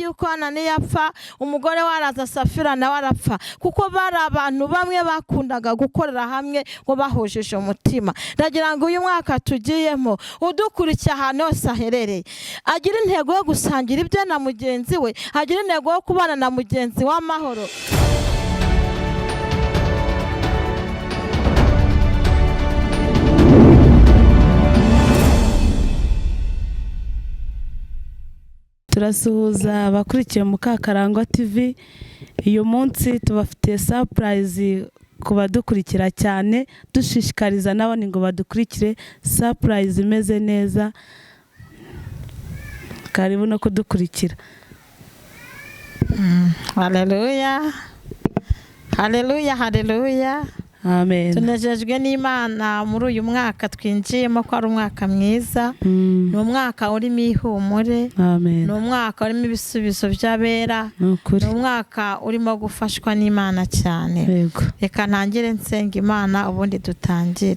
yuko Ananiya apfa umugore waraza Safira nawe arapfa kuko bari abantu bamwe bakundaga gukorera hamwe ngo bahojeje umutima. Ndagira ngo uyu mwaka tugiyemo udukurikiye ahantu hose aherereye agira intego yo gusangira ibye na mugenzi we, agira intego yo kubana na mugenzi w'amahoro. Turasuhuza abakurikiye Mukakarangwa TV. Uyu munsi tubafitiye surprise kubadukurikira cyane, dushishikariza n'abandi ngo badukurikire. Surprise imeze neza, karibu no kudukurikira. Haleluya, haleluya, haleluya. Amen. Tunejejwe n'Imana muri uyu mwaka twinjiyemo ko ari umwaka mwiza. Ni umwaka urimo ihumure. Amen. Ni umwaka urimo ibisubizo by'abera. Ni umwaka urimo gufashwa n'Imana cyane. Yego. Reka ntangire nsenga Imana ubundi dutangire.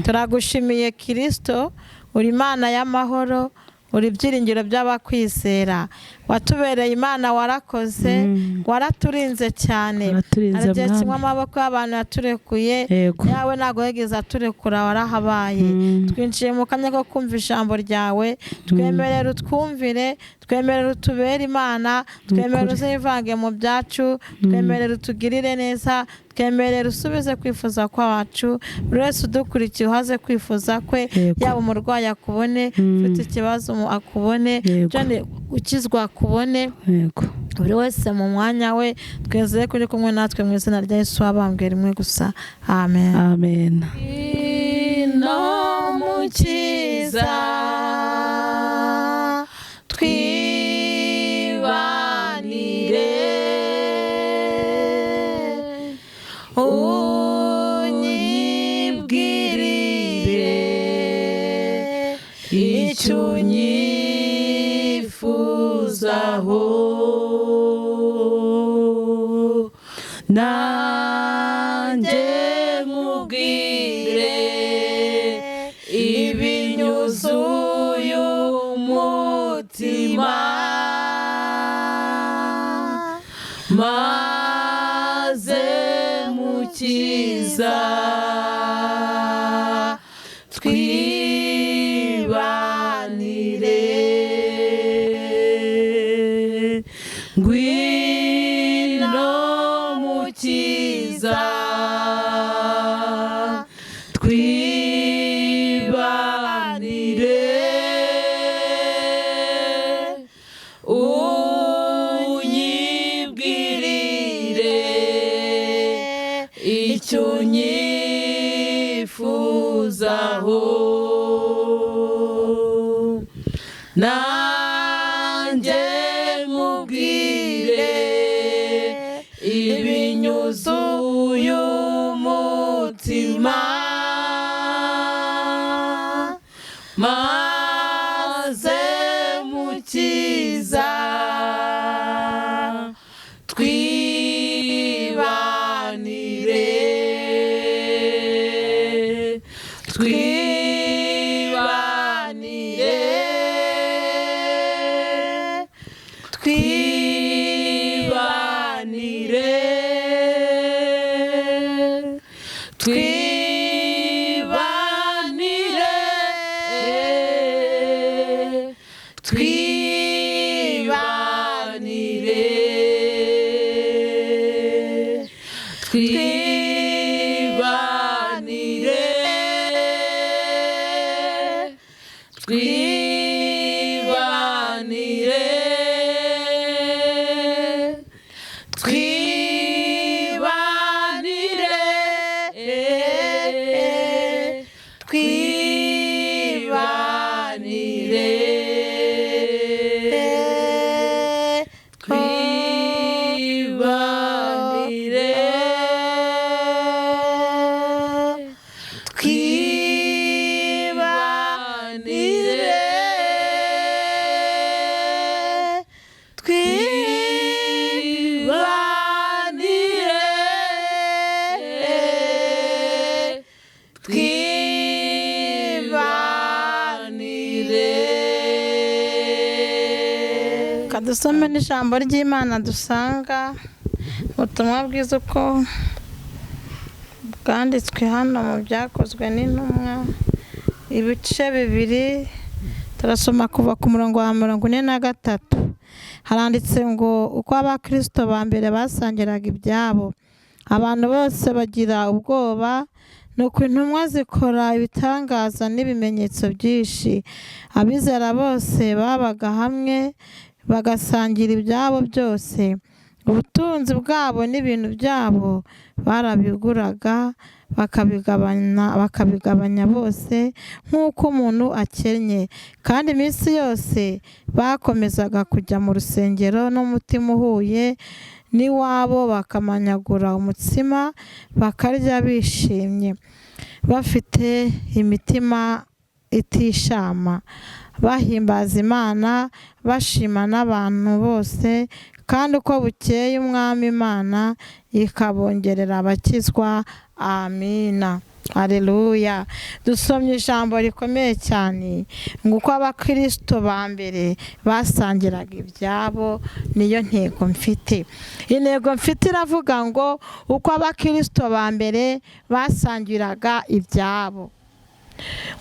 Turagushimiye Kristo, uri Imana y'amahoro, uri ibyiringiro by'abakwizera. Watubereye Imana, warakoze, waraturinze cyane. Aragiye kimwe amaboko y'abantu yaturekuye, yawe ntago yigeze aturekura, warahabaye. Twinjiye mu kanya ko kumva ijambo ryawe, twemerera utwumvire, twemerera utubere Imana, twemerera uzivange mu byacu, twemerera utugirire neza, twemerera usubize kwifuza kwacu. Buri wese udukurikiye uhaze kwifuza kwe, yaba umurwayi akubone, ufite ikibazo akubone, ukizwa akubone. Buri wese mu mwanya we, twizeye kuri kumwe natwe mu izina rya Yesu wabambwe rimwe gusa. Amen. Amen. No mukiza twibanire unyibwirire icyo unyifuzaho, nanjye nkubwire ibinyuzuye umutima, maze mukiza twibanire. Ngwino mukiza twibanire, unyibwirire icyo unyifuzaho, nanjye nkubwire ibinyuzuye umutima, maze mukiza twibanire, twibanire, twibanire, twibanire, twibanire, twibanire, twibanire, Dusome n'ijambo ry'Imana dusanga ubutumwa bwiza uko bwanditswe hano mu byakozwe n'intumwa ibice 2. Turasoma kuva ku murongo wa 43. Haranditse ngo uko Abakirisito ba mbere basangiraga ibyabo, abantu bose bagira ubwoba, nuko intumwa zikora ibitangaza n'ibimenyetso byinshi. Abizera bose babaga hamwe bagasangira ibyabo byose. Ubutunzi bwabo n'ibintu byabo barabiguraga bakabigabanya bose nk'uko umuntu akennye. Kandi iminsi yose bakomezaga kujya mu rusengero n'umutima uhuye n'iwabo, bakamanyagura umutsima bakarya bishimye, bafite imitima itishama, bahimbaza Imana, bashima n'abantu bose. Kandi uko bukeye Umwami Imana ikabongerera abakizwa. Amina. Haleluya. Dusomye ijambo rikomeye cyane ngo uko Abakirisito ba mbere basangiraga ibyabo. Niyo ntego mfite. Intego mfite iravuga ngo uko Abakirisito ba mbere basangiraga ibyabo,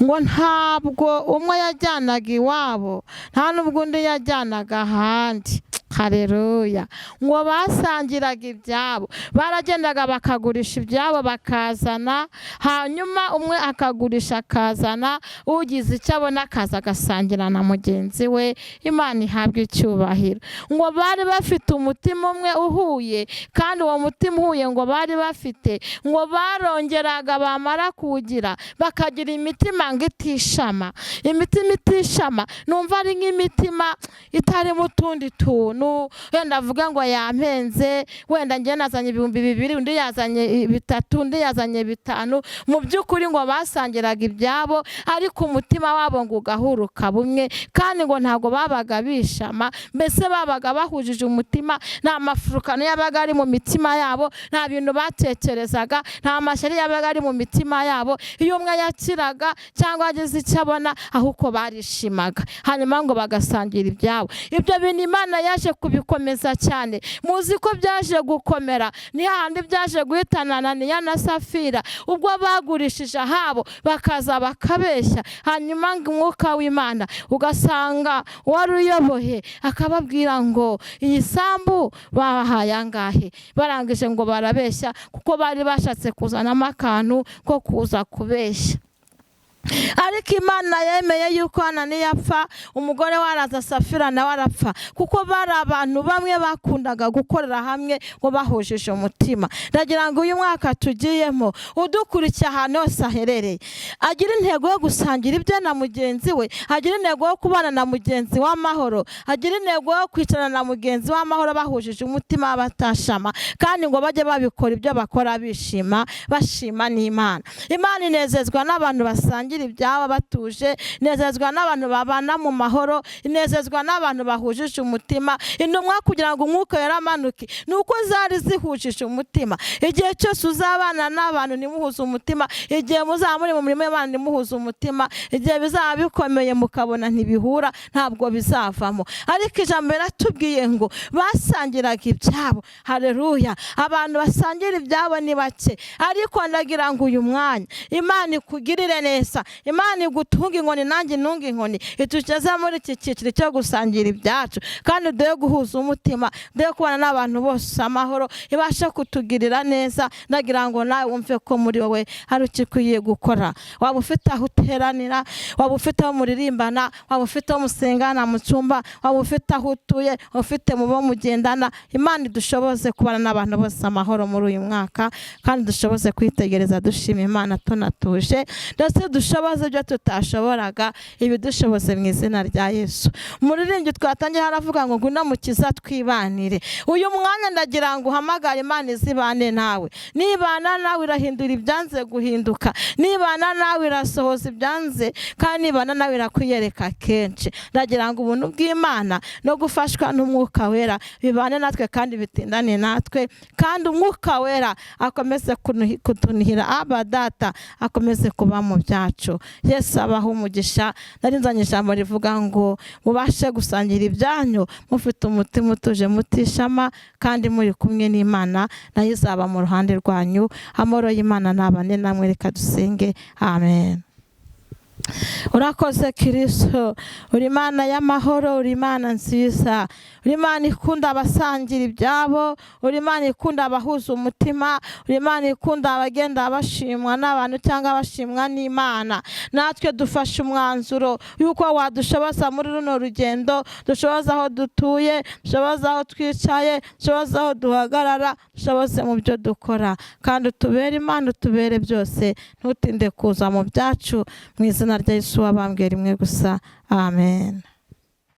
ngo ntabwo umwe yajyanaga iwabo nta n'ubwo undi yajyanaga ahandi. Haleluya. Ngo basangiraga ibyabo, baragendaga bakagurisha ibyabo bakazana, hanyuma umwe akagurisha akazana, ugize icyo abona akaza agasangira na mugenzi we. Imana ihabwe icyubahiro. Ngo bari bafite umutima umwe uhuye, kandi uwo mutima uhuye ngo bari bafite, ngo barongeraga bamara kuwugira bakagira imitima ngo itishama. Imitima itishama numva ari nk'imitima itari mu tundi tuntu. Wenda avuga ngo yampenze, wenda njye nazanye 2,000, undi yazanye 3, undi yazanye 5. Mu by'ukuri ngo basangiraga ibyabo, ariko umutima wabo ngo ugahuruka bumwe, kandi ngo ntabwo babaga bishama. Mbese babaga bahujije umutima, nta mafurukano yabaga ari mu mitima yabo, nta bintu batekerezaga, nta mashyari yabaga ari mu mitima yabo. Iyo umwe yakiraga cyangwa ageze icyo abona, ahubwo barishimaga, hanyuma ngo bagasangira ibyabo. Ibyo bintu Imana yaje kubikomeza cyane. Muzi ko byaje gukomera ni handi byaje guhitana Ananiya na Safira, ubwo bagurishije ahabo bakaza bakabeshya, hanyuma umwuka w'Imana ugasanga wari uyoboye akababwira ngo iyi sambu bahaye angahe. Barangije ngo barabeshya, kuko bari bashatse kuzanamo akantu ko kuza kubeshya. Ariko Imana yemeye yuko Ananiya apfa, umugore waraza Safira nawe arapfa, kuko bari abantu bamwe bakundaga gukorera hamwe ngo bahujije umutima. Ndagira ngo uyu mwaka tugiyemo udukurikiye ahantu hose aherereye agira intego yo gusangira ibye na mugenzi we, agira intego yo kubana na mugenzi w'amahoro, agira intego yo kwicarana na mugenzi w'amahoro bahujije umutima batashama, kandi ngo bajye babikora ibyo bakora bishima, bashima n'Imana. Imana inezezwa n'abantu basangira ibyabo batuje, inezezwa n'abantu babana mu mahoro, inezezwa n'abantu bahujije umutima. Intumwa kugira ngo umwuka yaramanuke nuko zari zihujije umutima. Igihe cyose uzabana n'abantu nimuhuze umutima, igihe muzamuri mu mirimo y'Imana nimuhuze umutima, igihe bizaba bikomeye mukabona ntibihura, ntabwo bizavamo. Ariko ijambo riratubwiye ngo basangiraga ibyabo. Haleluya. Abantu basangira ibyabo ni bake, ariko ndagira ngo uyu mwanya Imana ikugirire neza, Imana igutunga inkoni nanjye ntunga inkoni, itugeze muri iki cyiciro cyo gusangira ibyacu, kandi duhe guhuza umutima, duhe kubana n'abantu bose amahoro, ibashe kutugirira neza. Ndagira ngo nawe wumve ko muri wowe hari ukikwiye gukora. Waba ufite aho uteranira, waba ufite aho muririmbana, waba ufite aho musengana mu cyumba, waba ufite aho utuye, ufite mu bo mugendana, Imana idushoboze kubana n'abantu bose amahoro muri uyu mwaka, kandi dushoboze kwitegereza dushima Imana tunatuje, ndetse dushoboze ibyo tutashoboraga, ibidushoboze mu izina rya Yesu. Umuririmbyi twatangiye haravuga ngo ngwino mukiza twibanire. Uyu mwanya ndagira ngo uhamagare Imana izibane nawe. Nibana nawe irahindura ibyanze guhinduka, nibana nawe irasohoza ibyanze, kandi nibana nawe irakwiyereka kenshi. Ndagira ngo ubuntu bw'Imana no gufashwa n'Umwuka Wera bibane natwe kandi bitindane natwe, kandi Umwuka Wera akomeze kutunihira Aba Data, akomeze kuba mu byacu. byacu. Yesu abaho umugisha. Narinzanye ijambo rivuga ngo mubashe gusangira ibyanyu mufite umutima utuje mutishama kandi muri kumwe n'Imana, nayo izaba mu ruhande rwanyu. Amahoro y'Imana nabane namwe. Reka dusenge. Amen. Urakoze Kristo, uri Imana y'amahoro, uri Imana nziza, uri Imana ikunda abasangira ibyabo, uri Imana ikunda abahuza umutima, uri Imana ikunda abagenda bashimwa n'abantu cyangwa bashimwa n'Imana. Natwe dufashe umwanzuro yuko wadushoboza muri runo rugendo, dushoboza aho dutuye, dushoboza aho twicaye, dushoboza aho duhagarara, dushoboze mu byo dukora, kandi utubere Imana, utubere byose, ntutinde kuza mu byacu. Mu izina rya Yesu wabambwe rimwe gusa. Amen.